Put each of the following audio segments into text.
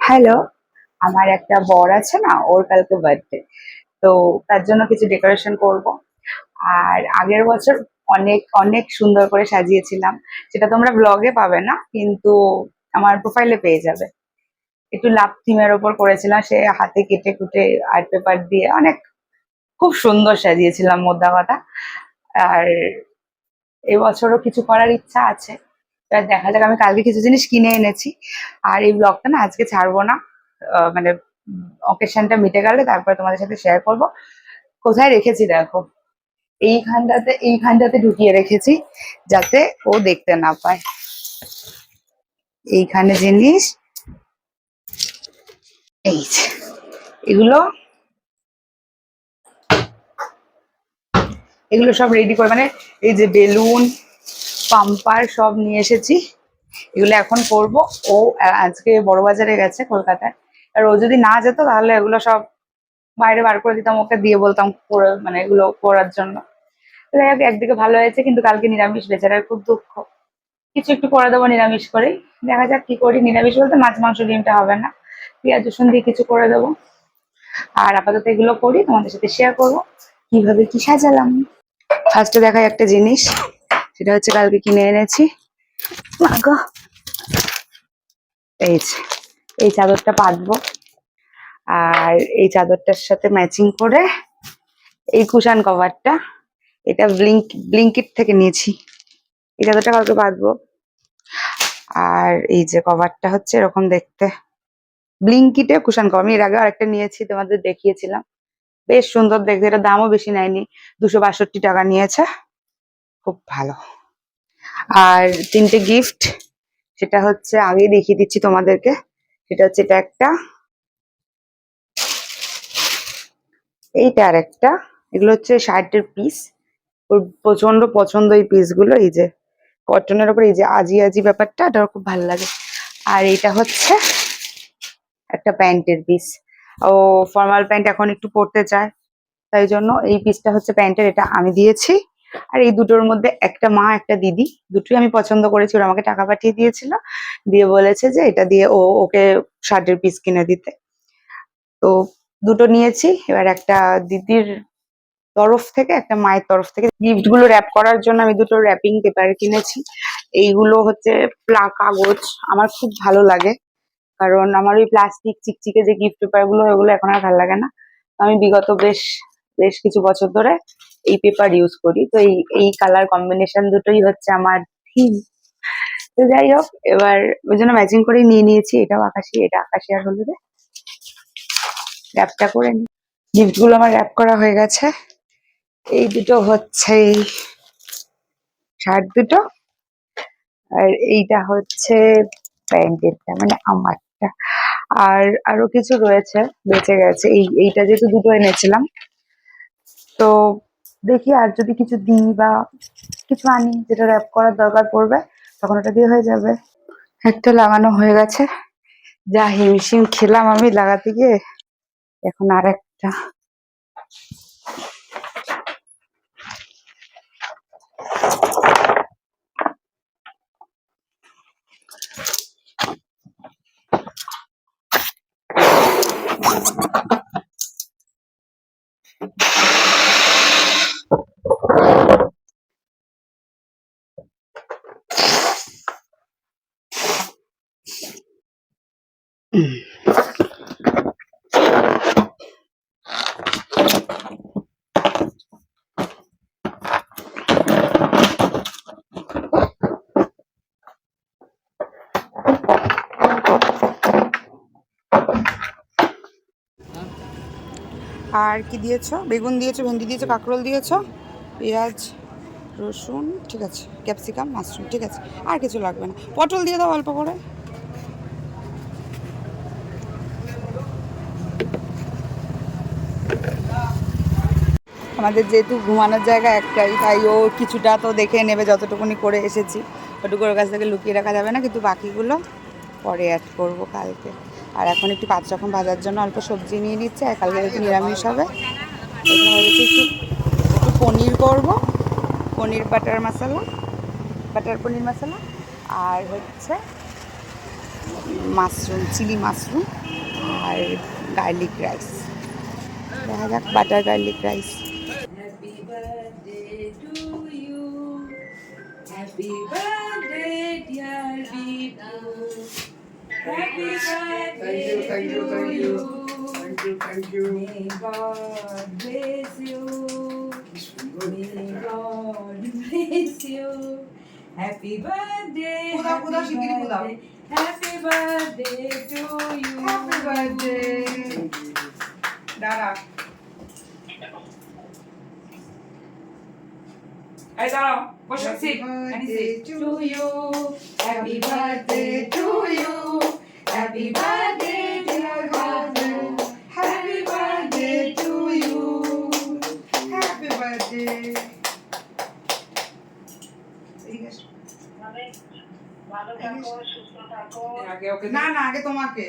Hello, আমার একটা বর আছে না, ওর কালকে বার্থডে। তো তার জন্য কিছু ডেকোরেশন করব। আর আগের বছর অনেক অনেক সুন্দর করে সাজিয়েছিলাম, সেটা তোমরা ব্লগে পাবে না, কিন্তু আমার প্রোফাইলে পেয়ে যাবে। একটু লাভ থিমের ওপর করেছিলাম, সে হাতে কেটে কুটে আর্ট পেপার দিয়ে অনেক খুব সুন্দর সাজিয়েছিলাম মোদ্দা কথা। আর এবছরও কিছু করার ইচ্ছা আছে, এবার দেখা যাক। আমি কালকে কিছু জিনিস কিনে এনেছি, আর এই ব্লগটা না আজকে ছাড়বো না। মানে অকেশনটা মিটে গেলে তারপরে তোমাদের সাথে শেয়ার করব। কোথায় রেখেছি দেখো, এইখানটাতে ঢুকিয়ে রেখেছি, যাতে ও দেখতে না পায়। এইখানে জিনিস, এই যে এগুলো এগুলো সব রেডি করে, মানে এই যে বেলুন পাম্পার সব নিয়ে এসেছি। এগুলো এখন করব। ও আজকে বড় বাজারে গেছে কলকাতায়, আর ও যদি না যেত তাহলে এগুলো সব বাইরে বার করে দিতাম, ওকে দিয়ে বলতাম করে, মানে এগুলো করার জন্য। তো যাই হোক, একদিকে ভালো হয়েছে, কিন্তু কালকে নিরামিষ, বেচারার খুব দুঃখ। কিছু একটু করে দেবো নিরামিষ করেই, দেখা যাক কি করি। নিরামিষ বলতে মাছ মাংস ডিমটা হবে না, পেঁয়াজ রসুন দিয়ে কিছু করে দেবো। আর আপাতত এগুলো করি, তোমাদের সাথে শেয়ার করবো কিভাবে কি সাজালাম। ফার্স্টে দেখাই একটা জিনিস, সেটা হচ্ছে কালকে কিনে এনেছি। মাগো, এই যে এই চাদরটা পাতবো, আর এই চাদরটার সাথে ম্যাচিং করে এই কুশান কভারটা, এটা ব্লিঙ্কিট থেকে নিয়েছি। এই চাদরটা কালকে পাতবো। আর এই যে কভারটা হচ্ছে এরকম দেখতে, ব্লিঙ্কিটে কুশান কভার। আমি এর আগে আরেকটা নিয়েছি, তোমাদের দেখিয়েছিলাম, বেশ সুন্দর দেখতে। এটা দামও বেশি নেয়নি, 262 টাকা নিয়েছে, খুব ভালো। আর তিনটে গিফট, সেটা হচ্ছে আগে দেখিয়ে দিচ্ছি তোমাদেরকে। সেটা হচ্ছে এটা একটা, এইটা আর একটা। এগুলো হচ্ছে শার্টের পিস, ওর প্রচন্ড পছন্দ এই পিসগুলো। এই যে কটনের ওপর এই যে আজি আজি ব্যাপারটা, এটা ওর খুব ভালো লাগে। আর এইটা হচ্ছে একটা প্যান্টের পিস, ও ফর্মাল প্যান্ট এখন একটু পরতে চায়, তাই জন্য এই পিসটা হচ্ছে প্যান্টের, এটা আমি দিয়েছি। আর এই দুটোর মধ্যে একটা মা একটা দিদি, দুটোই আমি পছন্দ করেছি। ওরা আমাকে টাকা পাঠিয়ে দিয়েছিল, দিয়ে বলেছে যে এটা দিয়ে ওকে শার্টের পিস কিনে দিতে। তো দুটো নিয়েছি। এবার একটা দিদির তরফ থেকে, একটা মায়ের তরফ থেকে। গিফট গুলো র্যাপ করার জন্য আমি দুটো র্যাপিং পেপার কিনেছি। এইগুলো হচ্ছে কাগজ, আমার খুব ভালো লাগে, কারণ আমার ওই প্লাস্টিক চিকচিকে যে গিফট পেপার গুলো, ওগুলো এখন আর ভালো লাগে না। আমি বিগত বেশ বেশ কিছু বছর ধরে এই পেপার ইউজ করি। তো এই কালার কম্বিনেশন দুটোই হচ্ছে আমার থিম। তো যাই হোক, এবার ওই জন্য ম্যাচিং করে নিয়ে নিয়েছি। এটাও আকাশি, এটা আকাশি আর হলুদে। র্যাপটা করে নি, গিফট গুলো আমার র্যাপ করা হয়ে গেছে। এই দুটো হচ্ছে এই শার্ট দুটো, আর এইটা হচ্ছে প্যান্টেরটা, মানে আমারটা। আর আরো কিছু রয়েছে, বেঁচে গেছে। এইটা যেহেতু দুটো এনেছিলাম, তো দেখি আর যদি কিছু দিই বা কিছু আনি যেটা র্যাপ করার দরকার পড়বে, তখন ওটা দিয়ে হয়ে যাবে। একটা লাগানো হয়ে গেছে, যা হিমশিম খেলাম আমি লাগাতে গিয়ে। এখন আর একটা। আর কি দিয়েছো? বেগুন দিয়েছো, ভেন্ডি দিয়েছো, কাঁকরোল দিয়েছো, পেঁয়াজ রসুন, ঠিক আছে, ক্যাপসিকাম, মাশরুম, ঠিক আছে। আর কিছু লাগবে না, পটল দিয়ে দাও অল্প করে। আমাদের যেহেতু ঘুমানোর জায়গা একটাই, তাই ও কিছুটা তো দেখে নেবে, যতটুকুনি করে এসেছি ওটুকু ওর কাছ থেকে লুকিয়ে রাখা যাবে না, কিন্তু বাকিগুলো পরে অ্যাড করবো কালকে। আর এখন একটু 5 রকম ভাজার জন্য অল্প সবজি নিয়ে নিচ্ছে, আর কালকে যেহেতু নিরামিষ হবে, একটু পনির করবো, পনির বাটার পনির মশলা। আর হচ্ছে মাশরুম, চিলি মাশরুম আর গার্লিক রাইস। দেখা যাক butter garlic rice. Happy birthday to you. Happy birthday, dear Bitu. Happy birthday to you. Thank you. May God bless you. May God bless you. Happy birthday. Happy birthday to you. Happy birthday. দাঁড়া। এই দাঁড়াও, বসো, sit. And say, to you. Happy birthday to you. Happy birthday, dear Babu. Happy birthday to you. Happy birthday. ভালো থাকো, সুস্থ থাকো। আগে ওকে না না, আগে তোমাকে।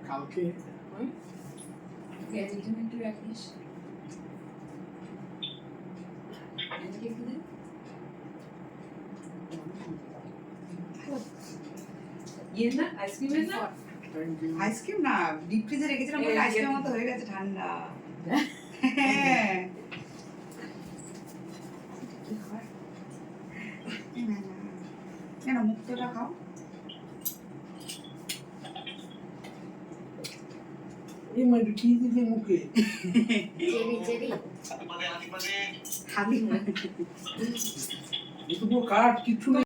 কালকে একটু রাখিস। ইয়ে না, আইসক্রিমের না? Thank you. আইসক্রিম না, ডিপ ফ্রিজে রেখেছিলাম বলে এই, আইসক্রিমের মতো হয়ে গেছে ঠান্ডা। হ্যাঁ। কি হয়? কেন মুক্তটা খাও? এই মানে কি দিদি মুখে হাতি দুটো কাঠ কিছু নেই।